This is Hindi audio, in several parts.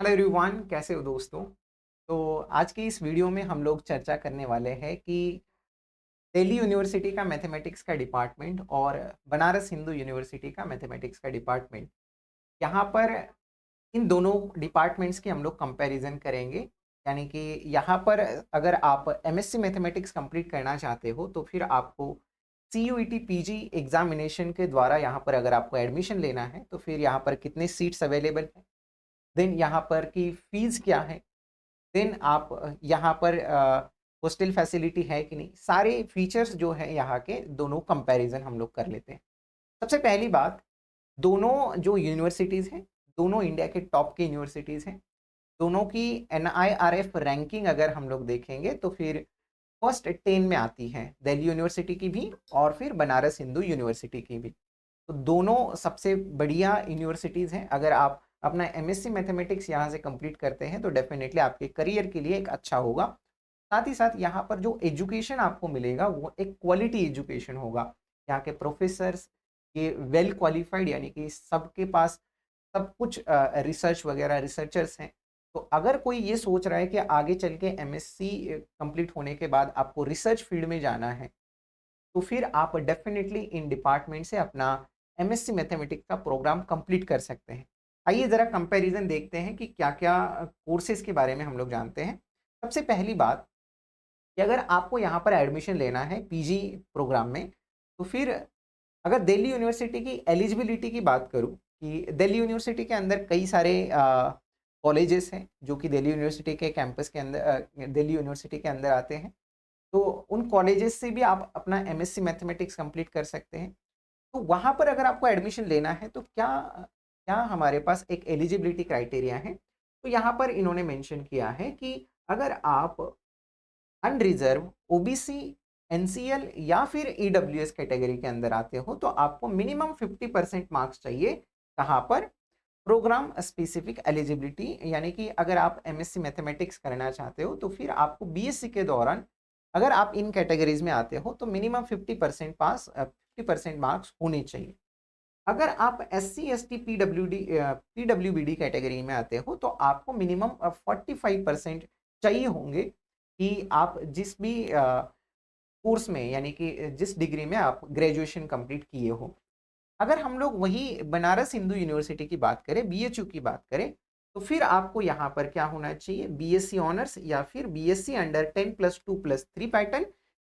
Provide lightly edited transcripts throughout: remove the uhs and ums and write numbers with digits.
हेलो एवरीवन, कैसे हो दोस्तों। तो आज की इस वीडियो में हम लोग चर्चा करने वाले हैं कि दिल्ली यूनिवर्सिटी का मैथमेटिक्स का डिपार्टमेंट और बनारस हिंदू यूनिवर्सिटी का मैथमेटिक्स का डिपार्टमेंट, यहाँ पर इन दोनों डिपार्टमेंट्स की हम लोग कंपैरिजन करेंगे। यानी कि यहाँ पर अगर आप एमएससी मैथमेटिक्स कंप्लीट करना चाहते हो तो फिर आपको CUET पीजी एग्जामिनेशन के द्वारा यहाँ पर अगर आपको एडमिशन लेना है तो फिर यहाँ पर कितने सीट्स अवेलेबल हैं, देन यहाँ पर की फीस क्या है, देन आप यहाँ पर हॉस्टल फैसिलिटी है कि नहीं, सारे फीचर्स जो है यहाँ के दोनों कंपैरिजन हम लोग कर लेते हैं। सबसे पहली बात, दोनों जो यूनिवर्सिटीज़ हैं, दोनों इंडिया के टॉप की यूनिवर्सिटीज़ हैं। दोनों की NIRF रैंकिंग अगर हम लोग देखेंगे तो फिर फर्स्ट 10 में आती है, दिल्ली यूनिवर्सिटी की भी और फिर बनारस हिंदू यूनिवर्सिटी की भी। तो दोनों सबसे बढ़िया यूनिवर्सिटीज़ हैं। अगर आप अपना एमएससी मैथमेटिक्स यहाँ से कंप्लीट करते हैं तो डेफिनेटली आपके करियर के लिए एक अच्छा होगा। साथ ही साथ यहाँ पर जो एजुकेशन आपको मिलेगा वो एक क्वालिटी एजुकेशन होगा। यहाँ के प्रोफेसर्स ये वेल क्वालिफाइड, यानी कि सबके पास सब कुछ रिसर्च वगैरह रिसर्चर्स हैं। तो अगर कोई ये सोच रहा है कि आगे चल के एमएससी कंप्लीट होने के बाद आपको रिसर्च फील्ड में जाना है तो फिर आप डेफिनेटली इन डिपार्टमेंट से अपना एमएससी मैथमेटिक्स का प्रोग्राम कंप्लीट कर सकते हैं। आइए ज़रा कंपैरिजन देखते हैं कि क्या क्या कोर्सेज के बारे में हम लोग जानते हैं। सबसे पहली बात कि अगर आपको यहाँ पर एडमिशन लेना है पीजी प्रोग्राम में तो फिर अगर दिल्ली यूनिवर्सिटी की एलिजिबिलिटी की बात करूँ कि दिल्ली यूनिवर्सिटी के अंदर कई सारे कॉलेजेस हैं जो कि दिल्ली यूनिवर्सिटी के कैंपस के अंदर दिल्ली यूनिवर्सिटी के अंदर आते हैं। तो उन कॉलेजेस से भी आप अपना एमएससी मैथमेटिक्स कंप्लीट कर सकते हैं। तो वहाँ पर अगर आपको एडमिशन लेना है तो क्या क्या हमारे पास एक एलिजिबिलिटी क्राइटेरिया है। तो यहाँ पर इन्होंने मेंशन किया है कि अगर आप अनरिजर्व, ओबीसी, एनसीएल या फिर ईडब्ल्यूएस कैटेगरी के अंदर आते हो तो आपको मिनिमम 50% मार्क्स चाहिए। कहाँ पर? प्रोग्राम स्पेसिफिक एलिजिबिलिटी, यानी कि अगर आप एमएससी मैथमेटिक्स करना चाहते हो तो फिर आपको बीएससी के दौरान अगर आप इन कैटेगरीज में आते हो तो मिनिमम 50% मार्क्स होने चाहिए। अगर आप SC ST PWBD कैटेगरी में आते हो तो आपको मिनिमम 45% चाहिए होंगे कि आप जिस भी कोर्स में, यानी कि जिस डिग्री में आप ग्रेजुएशन कंप्लीट किए हो। अगर हम लोग वही बनारस हिंदू यूनिवर्सिटी की बात करें, BHU की बात करें, तो फिर आपको यहाँ पर क्या होना चाहिए, बीएससी ऑनर्स या फिर BSc under 10+2+3 pattern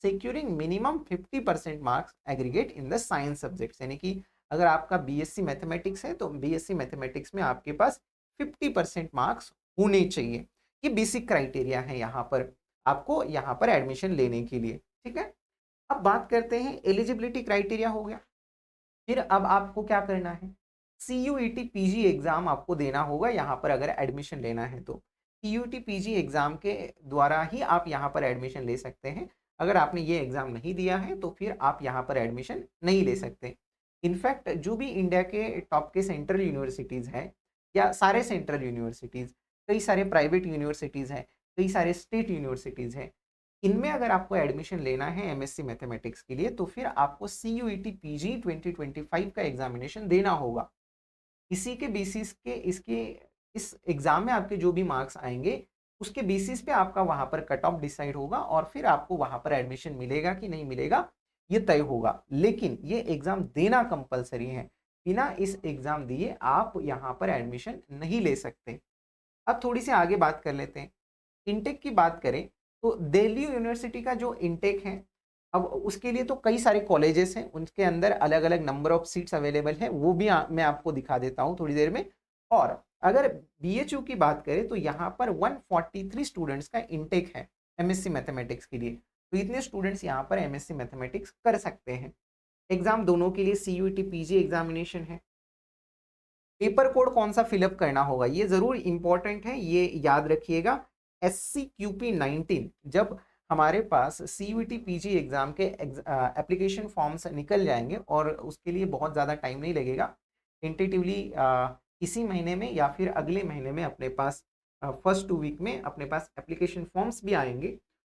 securing minimum 50% marks aggregate in the science subjects. यानी कि अगर आपका बीएससी मैथमेटिक्स है तो बीएससी मैथमेटिक्स में आपके पास 50% मार्क्स होने चाहिए। ये बेसिक क्राइटेरिया है यहाँ पर आपको यहाँ पर एडमिशन लेने के लिए। ठीक है, अब बात करते हैं एलिजिबिलिटी क्राइटेरिया हो गया। फिर अब आपको क्या करना है, CUET पीजी एग्जाम आपको देना होगा यहाँ पर अगर एडमिशन लेना है तो। CUET पीजी एग्जाम के द्वारा ही आप यहाँ पर एडमिशन ले सकते हैं। अगर आपने ये एग्जाम नहीं दिया है तो फिर आप यहाँ पर एडमिशन नहीं ले सकते। इनफैक्ट जो भी इंडिया के टॉप के सेंट्रल यूनिवर्सिटीज़ हैं या सारे सेंट्रल यूनिवर्सिटीज़, कई सारे प्राइवेट यूनिवर्सिटीज़ हैं, कई सारे स्टेट यूनिवर्सिटीज़ हैं, इनमें अगर आपको एडमिशन लेना है एमएससी मैथमेटिक्स के लिए तो फिर आपको CUET पीजी 2025 का एग्जामिनेशन देना होगा। इसी के बेसिस के इसके इस एग्जाम में आपके जो भी मार्क्स आएंगे उसके बेसिस पे आपका वहां पर कट ऑफ डिसाइड होगा और फिर आपको वहां पर एडमिशन मिलेगा कि नहीं मिलेगा ये तय होगा। लेकिन ये एग्जाम देना कंपलसरी है, बिना इस एग्जाम दिए आप यहाँ पर एडमिशन नहीं ले सकते। अब थोड़ी सी आगे बात कर लेते हैं, इनटेक की बात करें तो दिल्ली यूनिवर्सिटी का जो इनटेक है, अब उसके लिए तो कई सारे कॉलेजेस हैं, उनके अंदर अलग अलग नंबर ऑफ सीट्स अवेलेबल है, वो भी मैं आपको दिखा देता हूँ थोड़ी देर में। और अगर BHU की बात करें तो यहाँ पर 143 स्टूडेंट्स का इनटेक है एमएससी मैथमेटिक्स के लिए। तो इतने स्टूडेंट्स यहाँ पर एमएससी मैथमेटिक्स कर सकते हैं। एग्जाम दोनों के लिए CUET पीजी एग्जामिनेशन है। पेपर कोड कौन सा फिलअप करना होगा ये जरूर इंपॉर्टेंट है, ये याद रखिएगा। SCQP19, जब हमारे पास CUET पीजी एग्जाम के एप्लीकेशन फॉर्म्स निकल जाएंगे और उसके लिए बहुत ज़्यादा टाइम नहीं लगेगा, टेंटेटिवली इसी महीने में या फिर अगले महीने में अपने पास फर्स्ट 2 वीक में अपने पास एप्लीकेशन फॉर्म्स भी आएंगे।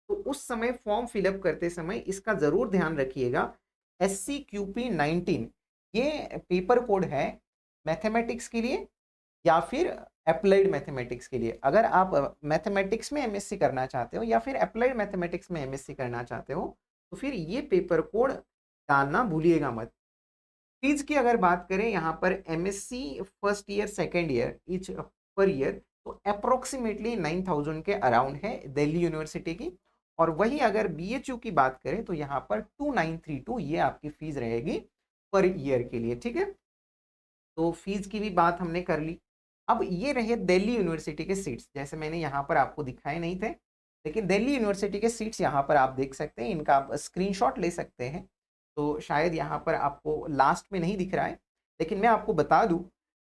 तो उस समय फॉर्म फिलअप करते समय इसका ज़रूर ध्यान रखिएगा। SCQP19 ये पेपर कोड है मैथमेटिक्स के लिए या फिर अप्लाइड मैथमेटिक्स के लिए। अगर आप मैथमेटिक्स में एमएससी करना चाहते हो या फिर अप्लाइड मैथमेटिक्स में एमएससी करना चाहते हो तो फिर ये पेपर कोड डालना भूलिएगा मत। फीस की अगर बात करें यहाँ पर MSc first year second year each per year तो अप्रोक्सीमेटली 9,000 के अराउंड है दिल्ली यूनिवर्सिटी की। और वही अगर बीएचयू की बात करें तो यहाँ पर 2932 ये आपकी फीस रहेगी पर ईयर के लिए। ठीक है, तो फीस की भी बात हमने कर ली। अब ये रहे दिल्ली यूनिवर्सिटी के सीट्स, जैसे मैंने यहाँ पर आपको दिखाए नहीं थे, लेकिन दिल्ली यूनिवर्सिटी के सीट्स यहाँ पर आप देख सकते हैं, इनका आप स्क्रीनशॉट ले सकते हैं। तो शायद यहाँ पर आपको लास्ट में नहीं दिख रहा है, लेकिन मैं आपको बता दूँ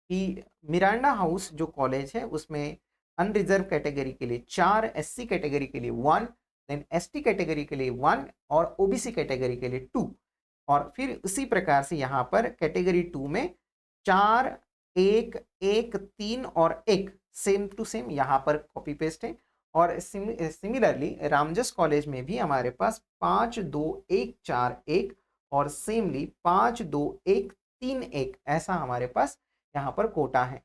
कि मिरांडा हाउस जो कॉलेज है उसमें अनरिजर्व कैटेगरी के लिए 4, एससी कैटेगरी के लिए 1, देन एसटी कैटेगरी के लिए 1 और ओबीसी कैटेगरी के लिए 2। और फिर उसी प्रकार से यहाँ पर कैटेगरी 2 में 4, 1, 1, 3 और 1 सेम टू सेम यहाँ पर कॉपी पेस्ट है। और सिमिलरली रामजस कॉलेज में भी हमारे पास 5, 2, 1, 4, 1 और सेमली 5, 2, 1, 3, 1 ऐसा हमारे पास यहाँ पर कोटा है।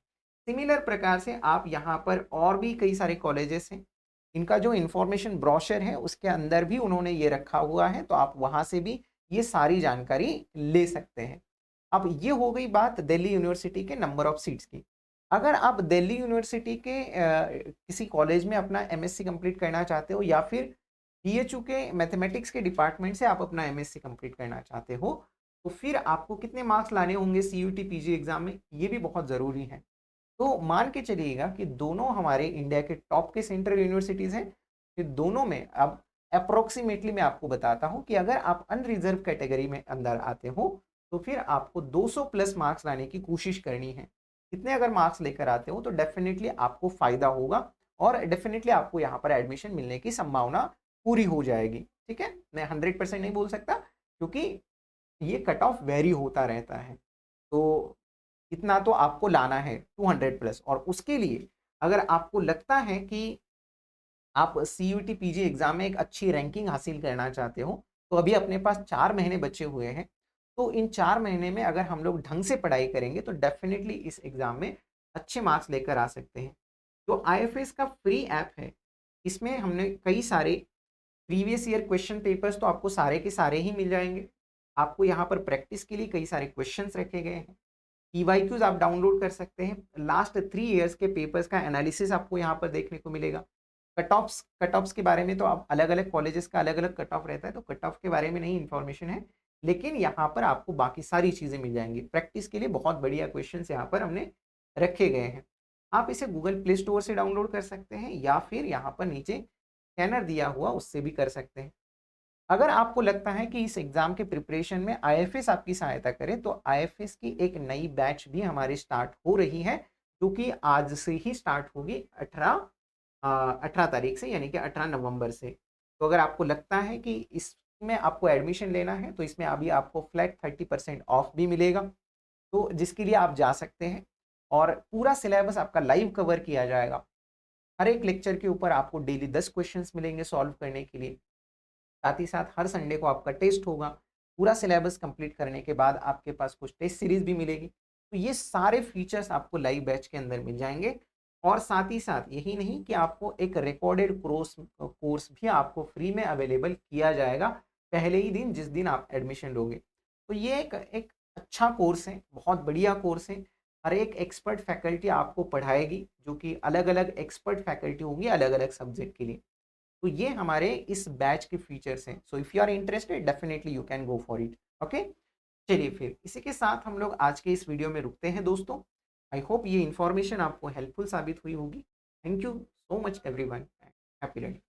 सिमिलर प्रकार से आप यहाँ पर और भी कई सारे कॉलेजेस हैं, इनका जो इंफॉर्मेशन ब्रोशर है उसके अंदर भी उन्होंने ये रखा हुआ है, तो आप वहाँ से भी ये सारी जानकारी ले सकते हैं। अब ये हो गई बात दिल्ली यूनिवर्सिटी के नंबर ऑफ सीट्स की। अगर आप दिल्ली यूनिवर्सिटी के किसी कॉलेज में अपना एमएससी कंप्लीट करना चाहते हो या फिर बीएचयू के मैथमेटिक्स के डिपार्टमेंट से आप अपना एमएससी कंप्लीट करना चाहते हो तो फिर आपको कितने मार्क्स लाने होंगे सीयूटी पीजी एग्जाम में, ये भी बहुत ज़रूरी है। तो मान के चलिएगा कि दोनों हमारे इंडिया के टॉप के सेंट्रल यूनिवर्सिटीज़ हैं, फिर दोनों में अब अप्रोक्सीमेटली मैं आपको बताता हूँ कि अगर आप अनरिजर्व कैटेगरी में अंदर आते हो तो फिर आपको 200 प्लस मार्क्स लाने की कोशिश करनी है। इतने अगर मार्क्स लेकर आते हो तो डेफिनेटली आपको फ़ायदा होगा और डेफिनेटली आपको यहाँ पर एडमिशन मिलने की संभावना पूरी हो जाएगी। ठीक है, मैं 100% नहीं बोल सकता क्योंकि ये कट ऑफ वेरी होता रहता है। तो इतना तो आपको लाना है 200 प्लस। और उसके लिए अगर आपको लगता है कि आप सीयूटी पीजी एग्जाम में एक अच्छी रैंकिंग हासिल करना चाहते हो तो अभी अपने पास 4 महीने बचे हुए हैं। तो इन 4 महीने में अगर हम लोग ढंग से पढ़ाई करेंगे तो डेफिनेटली इस एग्जाम में अच्छे मार्क्स लेकर आ सकते हैं। जो आईएफएस का फ्री ऐप है इसमें हमने कई सारे प्रीवियस ईयर क्वेश्चन पेपर्स तो आपको सारे के सारे ही मिल जाएंगे। आपको यहाँ पर प्रैक्टिस के लिए कई सारे क्वेश्चंस रखे गए हैं। पीवाईक्यूज आप डाउनलोड कर सकते हैं। लास्ट 3 इयर्स के पेपर्स का एनालिसिस आपको यहाँ पर देखने को मिलेगा। कट ऑफ्स के बारे में तो आप अलग अलग कॉलेजेस का अलग अलग कट ऑफ रहता है, तो कट ऑफ के बारे में नहीं इन्फॉर्मेशन है, लेकिन यहाँ पर आपको बाकी सारी चीज़ें मिल जाएंगी। प्रैक्टिस के लिए बहुत बढ़िया क्वेश्चंस यहाँ पर हमने रखे गए हैं। आप इसे गूगल प्ले स्टोर से डाउनलोड कर सकते हैं या फिर यहाँ पर नीचे स्कैनर दिया हुआ उससे भी कर सकते हैं। अगर आपको लगता है कि इस एग्जाम के प्रिपरेशन में आईएफएस आपकी सहायता करे तो आईएफएस की एक नई बैच भी हमारी स्टार्ट हो रही है, जो कि आज से ही स्टार्ट होगी 18 तारीख से, यानी कि 18 नवंबर से। तो अगर आपको लगता है कि इसमें आपको एडमिशन लेना है तो इसमें अभी आपको फ्लैट 30% ऑफ भी मिलेगा, तो जिसके लिए आप जा सकते हैं। और पूरा सिलेबस आपका लाइव कवर किया जाएगा। हर एक लेक्चर के ऊपर आपको डेली 10 क्वेश्चंस मिलेंगे सॉल्व करने के लिए। साथ ही साथ हर संडे को आपका टेस्ट होगा। पूरा सिलेबस कंप्लीट करने के बाद आपके पास कुछ टेस्ट सीरीज भी मिलेगी। तो ये सारे फीचर्स आपको लाइव बैच के अंदर मिल जाएंगे। और साथ ही साथ यही नहीं कि आपको एक रिकॉर्डेड कोर्स भी आपको फ्री में अवेलेबल किया जाएगा पहले ही दिन जिस दिन आप एडमिशन लोगे। तो ये एक अच्छा कोर्स है, बहुत बढ़िया कोर्स है। हर एक एक्सपर्ट फैकल्टी आपको पढ़ाएगी, जो कि अलग अलग एक्सपर्ट फैकल्टी होंगी अलग अलग सब्जेक्ट के लिए। तो ये हमारे इस बैच के फीचर्स हैं। So if you are interested definitely you can go for it. Okay, चलिए फिर इसी के साथ हम लोग आज के इस वीडियो में रुकते हैं दोस्तों। आई होप ये इन्फॉर्मेशन आपको हेल्पफुल साबित हुई होगी। Thank you so much everyone. Happy learning.